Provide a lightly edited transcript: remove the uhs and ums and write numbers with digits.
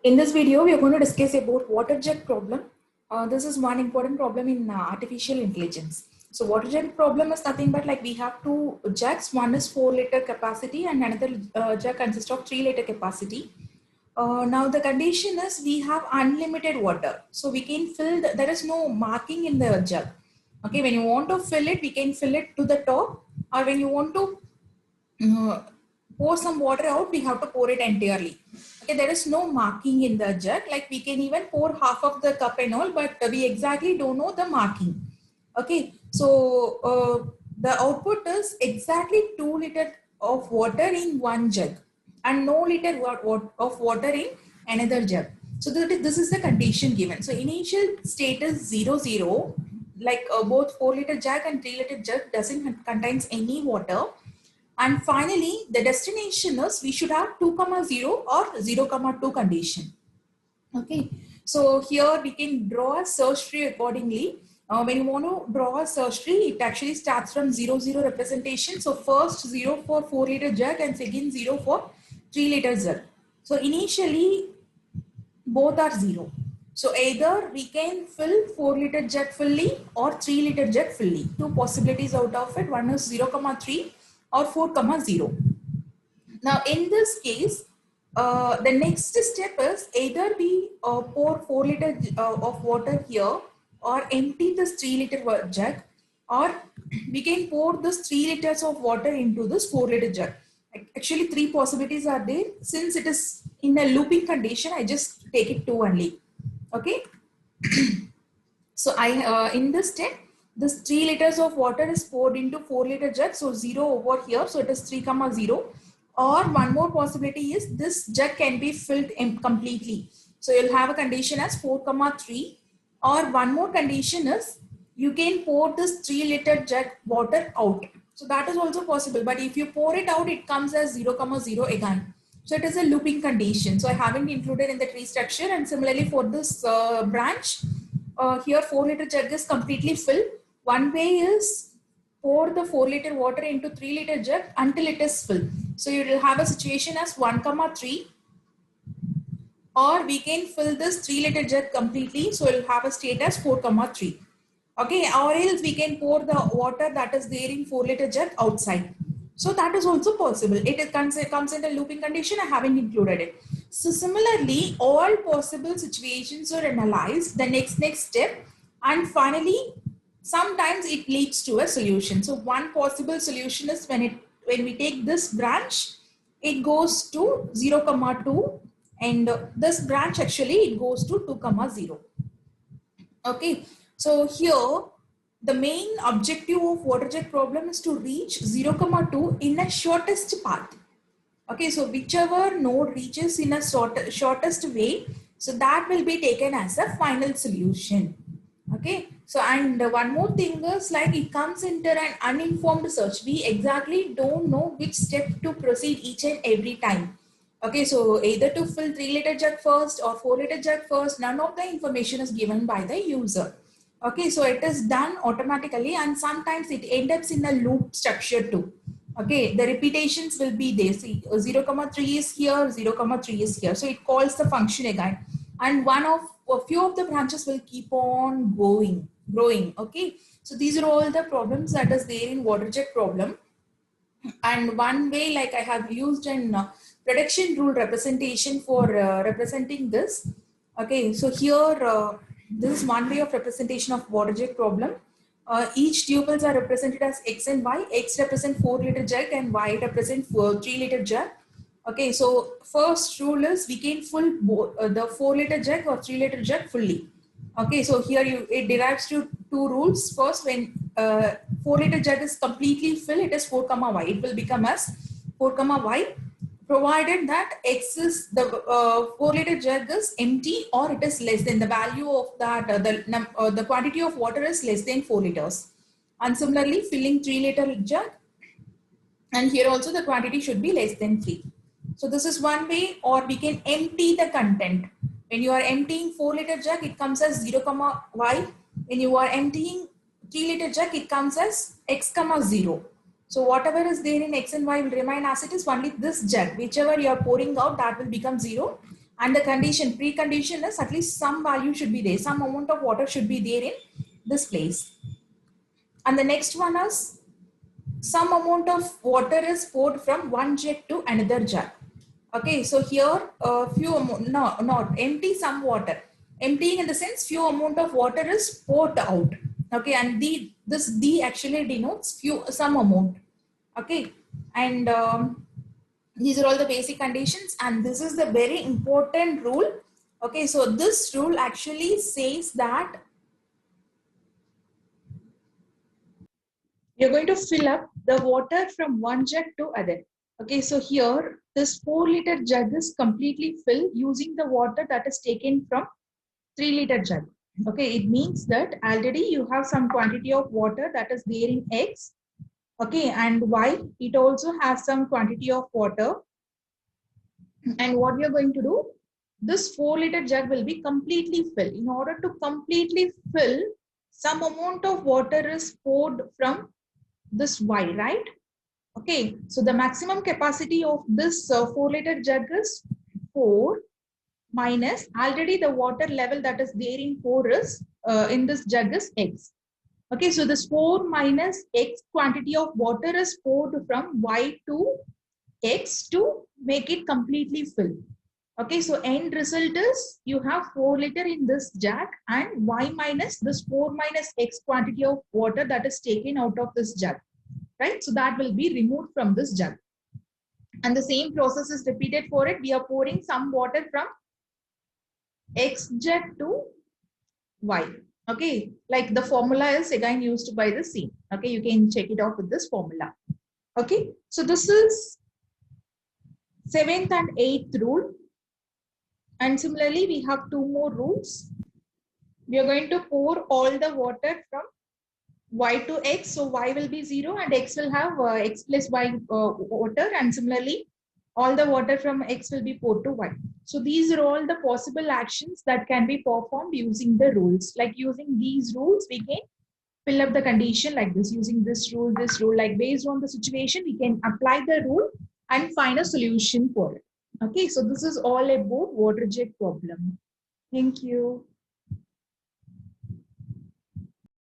In this video, we are going to discuss about water jet problem. This is one important problem in artificial intelligence. So water jet problem is nothing but like we have two jugs. One is 4-liter capacity and another jug consists of 3-liter capacity. Now the condition is we have unlimited water. So we can fill, there is no marking in the jug. Okay, when you want to fill it, we can fill it to the top, or when you want to pour some water out, we have to pour it entirely. Okay, there is no marking in the jug. Like we can even pour half of the cup and all, but we exactly don't know the marking. Okay, so the output is exactly 2 liters of water in one jug and no liter of water in another jug. So this is the condition given. So initial state is 0, 0. Like both 4-liter jug and 3-liter jug doesn't contains any water. And finally, the destination is we should have 2, 0 or 0, 2 condition. Okay, so here we can draw a search tree accordingly. When you want to draw a search tree, it actually starts from 0, 0 representation. So first 0 for 4-liter jug and second 0 for 3-liter jug. So initially both are 0. So either we can fill 4-liter jug fully or 3-liter jug fully. Two possibilities out of it. One is 0, 3 or 4, 0. Now in this case, the next step is either we pour 4 liters of water here or empty this 3-liter jug, or we can pour this 3 liters of water into this 4-liter jug. Actually 3 possibilities are there. Since it is in a looping condition, I just take it 2 only. Okay. So in this step, this 3 liters of water is poured into 4-liter jug. So 0 over here. So it is 3, 0. Or one more possibility is this jug can be filled completely. So you'll have a condition as 4, 3. Or one more condition is you can pour this 3-liter jug water out. So that is also possible. But if you pour it out, it comes as 0, 0 again. So it is a looping condition. So I haven't included in the tree structure. And similarly for this branch, here 4-liter jug is completely filled. One way is pour the 4-liter water into 3-liter jug until it is full. So you will have a situation as 1, 3, or we can fill this 3-liter jug completely. So you'll have a state as 4, 3. Okay, or else we can pour the water that is there in 4-liter jug outside. So that is also possible. It comes in a looping condition. I haven't included it. So similarly, all possible situations are analyzed, the next step, and finally, sometimes it leads to a solution. So one possible solution is when we take this branch, it goes to 0, 2, and this branch actually it goes to 2, 0. Okay, so here the main objective of water jet problem is to reach 0, 2 in a shortest path. Okay, so whichever node reaches in a shortest way, so that will be taken as a final solution. Okay, so and one more thing is like it comes into an uninformed search. We exactly don't know which step to proceed each and every time. Okay, so either to fill 3-liter jug first or 4-liter jug first, none of the information is given by the user. Okay, so it is done automatically, and sometimes it ends up in a loop structure too. Okay, the repetitions will be there. See, 0, 3 is here, 0, 3 is here. So it calls the function again. And a few of the branches will keep on growing. Okay, so these are all the problems that is there in water jet problem. And one way, like I have used an production rule representation for representing this. Okay, so here this is one way of representation of water jet problem. Each tuples are represented as X and Y. X represent 4-liter jug and Y represent 3-liter jug. Okay, so first rule is we can fill the 4-liter jug or 3-liter jug fully. Okay, so here it derives to 2 rules. First, when 4-liter jug is completely filled, it is 4, Y. It will become as 4, Y, provided that X is the 4-liter jug is empty or it is less than the value of that, the quantity of water is less than 4 liters. And similarly, filling 3-liter jug, and here also the quantity should be less than 3. So this is one way, or we can empty the content. When you are emptying 4-liter jug, it comes as 0, Y. When you are emptying 3-liter jug, it comes as X, 0. So whatever is there in X and Y will remain as it is. Only this jug, whichever you are pouring out, that will become 0. And the condition, precondition is at least some value should be there. Some amount of water should be there in this place. And the next one is some amount of water is poured from one jug to another jug. Okay, so here not empty some water. Emptying in the sense few amount of water is poured out. Okay, and this D actually denotes some amount. Okay, and these are all the basic conditions, and this is the very important rule. Okay, so this rule actually says that you're going to fill up the water from one jug to other. Okay, so here this 4-liter jug is completely filled using the water that is taken from 3-liter jug. Okay, it means that already you have some quantity of water that is there in X. Okay, and Y, it also has some quantity of water. And what we are going to do, this 4-liter jug will be completely filled. In order to completely fill, some amount of water is poured from this Y, right? Okay, so the maximum capacity of this 4-liter jug is 4 minus already the water level that is there in 4 is in this jug is X. Okay, so this 4 minus X quantity of water is poured from Y to X to make it completely full. Okay, so end result is you have 4-liter in this jug and Y minus this 4 minus X quantity of water that is taken out of this jug. Right, so that will be removed from this jug, and the same process is repeated for it. We are pouring some water from X jug to Y. Okay, like the formula is again used by the same. Okay, you can check it out with this formula. Okay, so this is 7th and 8th rule, and similarly we have 2 more rules. We are going to pour all the water from Y to X, so Y will be 0 and X will have X plus Y water, and similarly all the water from X will be poured to Y. So these are all the possible actions that can be performed using the rules. Like using these rules, we can fill up the condition like this. Using this rule, like based on the situation, we can apply the rule and find a solution for it. Okay, so this is all about water jet problem. Thank you.